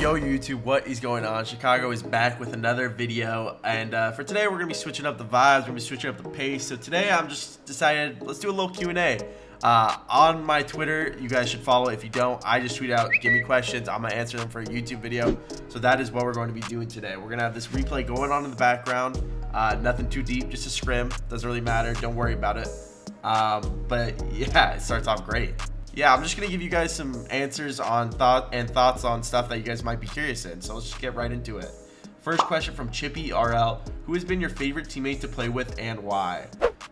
Yo YouTube, what is going on? Chicago is back with another video, and for today we're gonna be switching up the vibes, we're gonna be switching up the pace. So today I'm just decided, let's do a little Q&A. On my Twitter, you guys should follow. If you don't, I just tweet out, give me questions, I'm gonna answer them for a YouTube video. So that is what we're going to be doing today. We're gonna have this replay going on in the background. Nothing too deep, just a scrim, doesn't really matter, don't worry about it. But yeah, it starts off great. Yeah, I'm just gonna give you guys some answers on thoughts on stuff that you guys might be curious in. So let's just get right into it. First question from Chippy RL: who has been your favorite teammate to play with and why?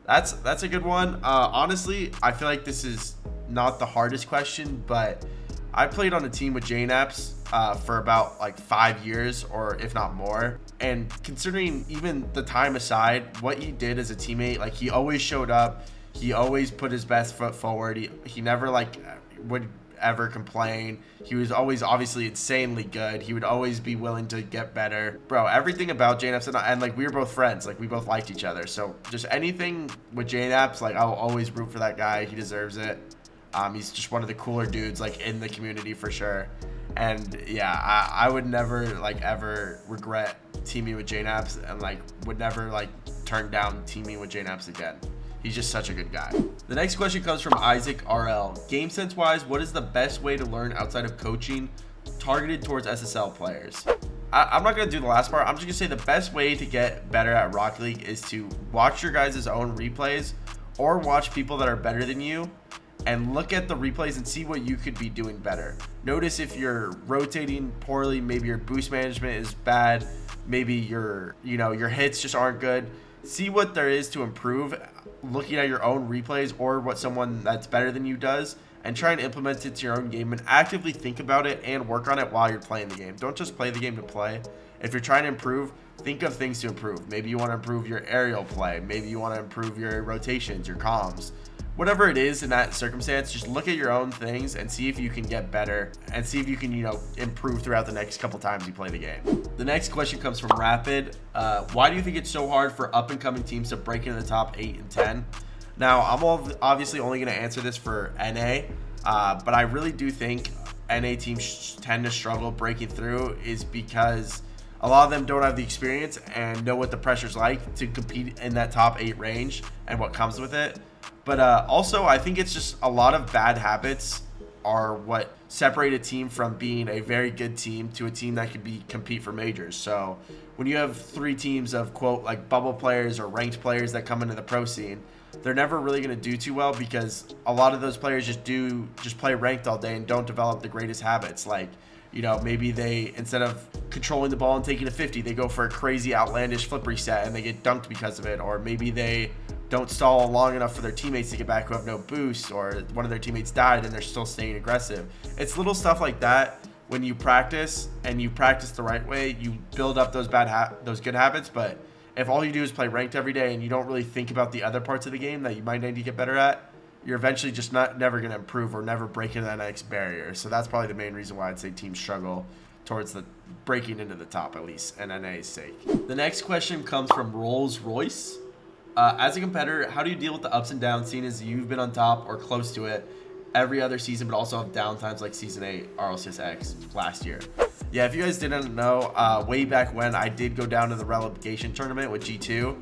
That's a good one. Honestly, I feel like this is not the hardest question, but I played on a team with JNAPS for about like 5 years, or if not more. And considering even the time aside, what he did as a teammate, like he always showed up. He always put his best foot forward. He never like would ever complain. He was always obviously insanely good. He would always be willing to get better. Bro, everything about JNAPS, and like we were both friends. Like we both liked each other. So just anything with JNAPS, like I'll always root for that guy. He deserves it. He's just one of the cooler dudes like in the community for sure. And yeah, I would never like ever regret teaming with JNAPS, and like would never like turn down teaming with JNAPS again. He's just such a good guy. The next question comes from Isaac RL. Gamesense wise, what is the best way to learn outside of coaching targeted towards SSL players? I'm not gonna do the last part. I'm just gonna say the best way to get better at Rocket League is to watch your guys' own replays or watch people that are better than you and look at the replays and see what you could be doing better. Notice if you're rotating poorly, maybe your boost management is bad, maybe your hits just aren't good. See what there is to improve looking at your own replays or what someone that's better than you does, and try and implement it to your own game and actively think about it and work on it while you're playing the game. Don't just play the game to play. If you're trying to improve, think of things to improve. Maybe you want to improve your aerial play. Maybe you want to improve your rotations, your comms. Whatever it is in that circumstance, just look at your own things and see if you can get better and see if you can, improve throughout the next couple times you play the game. The next question comes from Rapid. Why do you think it's so hard for up-and-coming teams to break into the top 8 and 10? Now, I'm obviously only going to answer this for NA, but I really do think NA teams tend to struggle breaking through is because a lot of them don't have the experience and know what the pressure's like to compete in that top 8 range and what comes with it. But also, I think it's just a lot of bad habits are what separate a team from being a very good team to a team that could compete for majors. So when you have 3 teams of, quote, like bubble players or ranked players that come into the pro scene, they're never really going to do too well because a lot of those players just play ranked all day and don't develop the greatest habits. Like, maybe they, instead of controlling the ball and taking a 50, they go for a crazy outlandish flip reset and they get dunked because of it. Or maybe they don't stall long enough for their teammates to get back who have no boost, or one of their teammates died and they're still staying aggressive. It's little stuff like that. When you practice and you practice the right way, you build up those good habits. But if all you do is play ranked every day and you don't really think about the other parts of the game that you might need to get better at, you're eventually just never going to improve or never break into that next barrier. So that's probably the main reason why I'd say teams struggle towards the breaking into the top, at least in NA's sake. The next question comes from Rolls Royce. As a competitor, how do you deal with the ups and downs, seeing as you've been on top or close to it every other season, but also have downtimes like Season 8 RL6X last year? Yeah, if you guys didn't know, way back when I did go down to the relegation tournament with G2,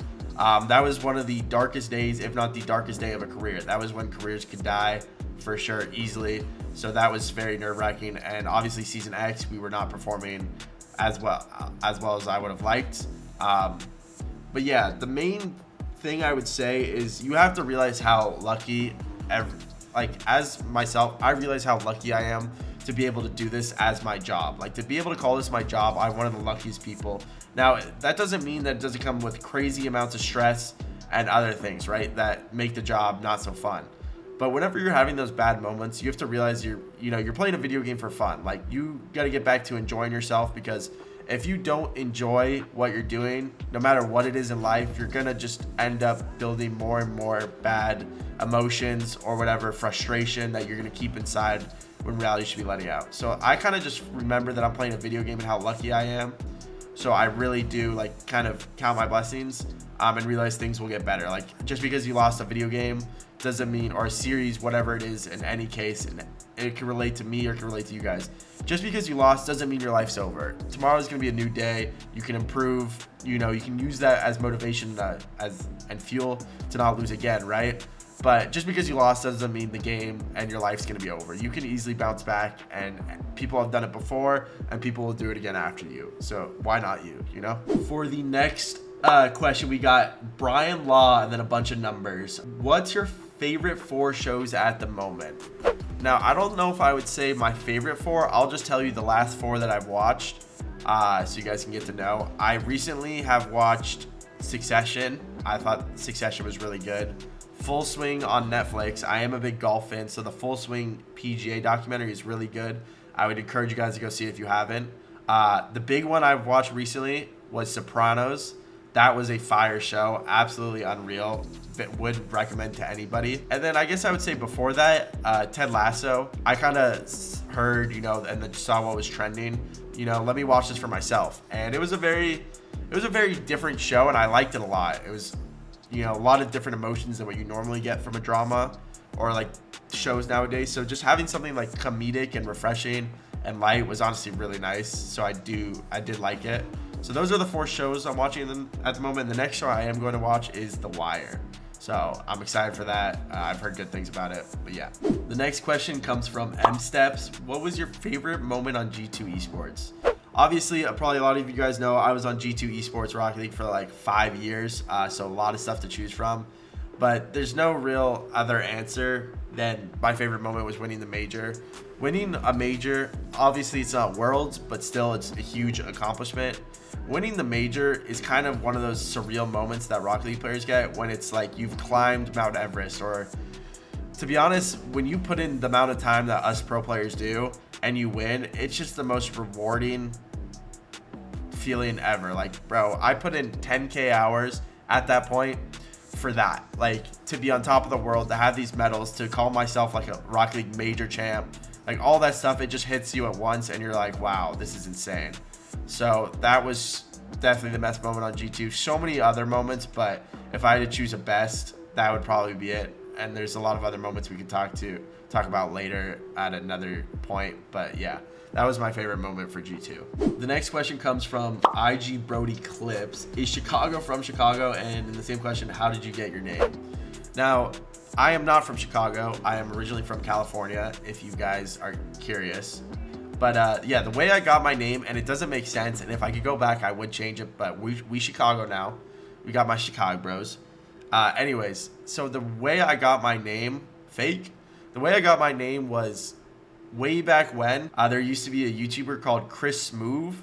that was one of the darkest days, if not the darkest day of a career. That was when careers could die for sure, easily. So that was very nerve-wracking. And obviously Season X, we were not performing as well as I would have liked. But yeah, the main thing I would say is you have to realize how lucky, as myself, I realize how lucky I am to be able to do this as my job. Like, to be able to call this my job, I'm one of the luckiest people. Now, that doesn't mean that it doesn't come with crazy amounts of stress and other things, right, that make the job not so fun. But whenever you're having those bad moments, you have to realize you're playing a video game for fun. Like, you got to get back to enjoying yourself, because if you don't enjoy what you're doing, no matter what it is in life, you're gonna just end up building more and more bad emotions or whatever frustration that you're gonna keep inside when reality should be letting out. So I kind of just remember that I'm playing a video game and how lucky I am. So I really do like kind of count my blessings and realize things will get better. Like, just because you lost a video game doesn't mean, or a series, whatever it is, in any case, in it can relate to me or it can relate to you guys. Just because you lost doesn't mean your life's over. Tomorrow is going to be a new day. You can improve. You know, you can use that as motivation and fuel to not lose again, right? But just because you lost doesn't mean the game and your life's going to be over. You can easily bounce back, and people have done it before, and people will do it again after you. So why not you, you know? For the next question, we got Brian Law and then a bunch of numbers. What's your favorite 4 shows at the moment? Now, I don't know if I would say my favorite 4. I'll just tell you the last 4 that I've watched so you guys can get to know. I recently have watched Succession. I thought Succession was really good. Full Swing on Netflix. I am a big golf fan, so the Full Swing PGA documentary is really good. I would encourage you guys to go see it if you haven't. The big one I've watched recently was Sopranos. That was a fire show, absolutely unreal. Would recommend to anybody. And then I guess I would say before that, Ted Lasso. I kind of heard, you know, and then saw what was trending. You know, let me watch this for myself. And it was a very different show, and I liked it a lot. It was, you know, a lot of different emotions than what you normally get from a drama or like shows nowadays. So just having something like comedic and refreshing and light was honestly really nice. So I did like it. So those are the 4 shows I'm watching at the moment. The next show I am going to watch is The Wire. So I'm excited for that. I've heard good things about it, but yeah. The next question comes from M Steps. What was your favorite moment on G2 Esports? Obviously, probably a lot of you guys know I was on G2 Esports Rocket League for like 5 years, so a lot of stuff to choose from. But there's no real other answer than my favorite moment was winning the major. Winning a major, obviously it's not Worlds, but still it's a huge accomplishment. Winning the major is kind of one of those surreal moments that Rocket League players get when it's like you've climbed Mount Everest, or to be honest, when you put in the amount of time that us pro players do and you win, it's just the most rewarding feeling ever. Like, bro, I put in 10K hours at that point for that. Like, to be on top of the world, to have these medals, to call myself like a Rocket League major champ, like all that stuff, it just hits you at once and you're like, wow, this is insane. So that was definitely the best moment on G2. So many other moments, but if I had to choose a best, that would probably be it. And there's a lot of other moments we could talk about later at another point. But yeah, that was my favorite moment for G2. The next question comes from IG Brody Clips. Is Chicago from Chicago? And in the same question, how did you get your name? Now, I am not from Chicago. I am originally from California, if you guys are curious. But yeah, the way I got my name, and it doesn't make sense, and if I could go back, I would change it, but we Chicago now. We got my Chicago bros. Anyways, so the way I got my name, the way I got my name was way back when. There used to be a YouTuber called Chris Smooth,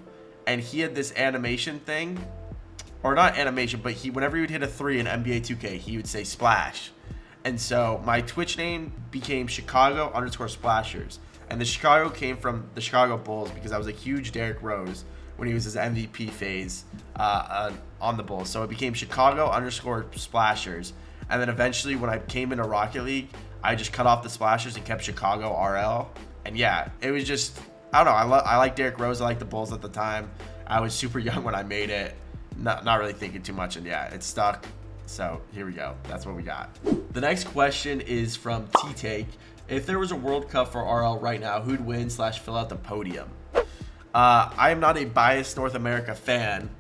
and he had this animation thing, or not animation, but whenever he would hit a 3 in NBA 2K, he would say splash. And so my Twitch name became Chicago_Splashers. And the Chicago came from the Chicago Bulls because I was a huge Derrick Rose when he was his MVP phase on the Bulls. So it became Chicago_Splashers. And then eventually when I came into Rocket League, I just cut off the Splashers and kept Chicago RL. And yeah, it was just, I don't know. I like Derrick Rose. I like the Bulls at the time. I was super young when I made it. Not really thinking too much. And yeah, it stuck. So here we go. That's what we got. The next question is from T-Take. If there was a World Cup for RL right now, who'd win / fill out the podium? I am not a biased North America fan.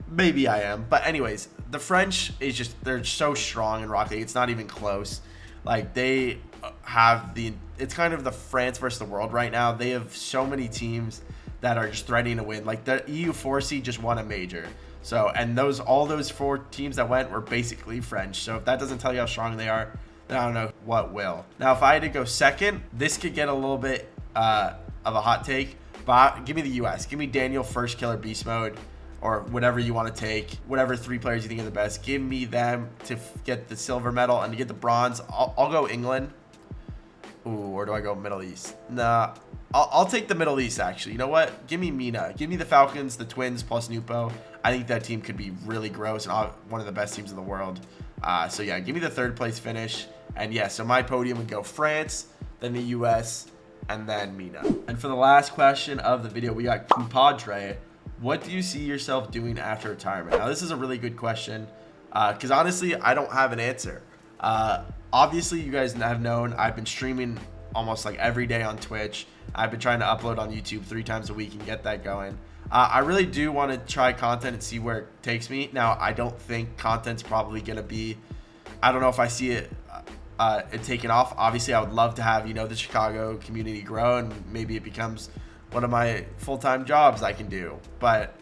Maybe I am. But anyways, the French is just, they're so strong in Rocket League. It's not even close. Like, they have it's kind of the France versus the world right now. They have so many teams that are just threatening to win. Like, the EU4C just won a major. So, and all those 4 teams that went were basically French. So if that doesn't tell you how strong they are, then I don't know what will. Now, if I had to go second, this could get a little bit of a hot take, but give me the US. Give me Daniel First Killer Beast Mode, or whatever you want to take, whatever 3 players you think are the best. Give me them to get the silver medal, and to get the bronze, I'll go England. Ooh, or do I go Middle East? Nah, I'll take the Middle East, actually. You know what? Give me Mina. Give me the Falcons, the Twins, plus Nupo. I think that team could be really gross and one of the best teams in the world. So yeah, give me the 3rd place finish. And yeah, so my podium would go France, then the US, and then Mina. And for the last question of the video, we got Compadre. What do you see yourself doing after retirement? Now, this is a really good question because honestly, I don't have an answer. Obviously, you guys have known I've been streaming almost like every day on Twitch. I've been trying to upload on YouTube 3 times a week and get that going. I really do want to try content and see where it takes me. Now, I don't think content's probably going to be, I don't know if I see it taking off. Obviously, I would love to have, you know, the Chicago community grow and maybe it becomes one of my full-time jobs I can do. But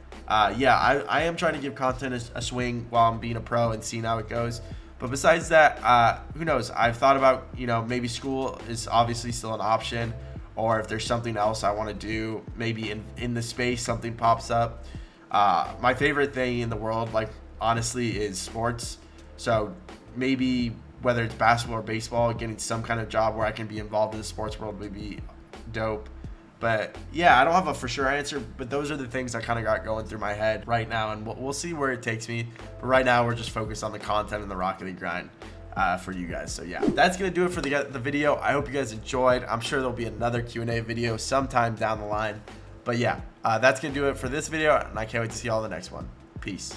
yeah, I am trying to give content a swing while I'm being a pro and seeing how it goes. But besides that, who knows? I've thought about, you know, maybe school is obviously still an option, or if there's something else I want to do, maybe in the space something pops up. My favorite thing in the world, like honestly, is sports. So maybe whether it's basketball or baseball, getting some kind of job where I can be involved in the sports world would be dope. But yeah, I don't have a for sure answer, but those are the things I kind of got going through my head right now, and we'll see where it takes me. But right now, we're just focused on the content and the Rocket League grind for you guys. So yeah, that's gonna do it for the video. I hope you guys enjoyed. I'm sure there'll be another Q&A video sometime down the line. But yeah, that's gonna do it for this video, and I can't wait to see y'all in the next one. Peace.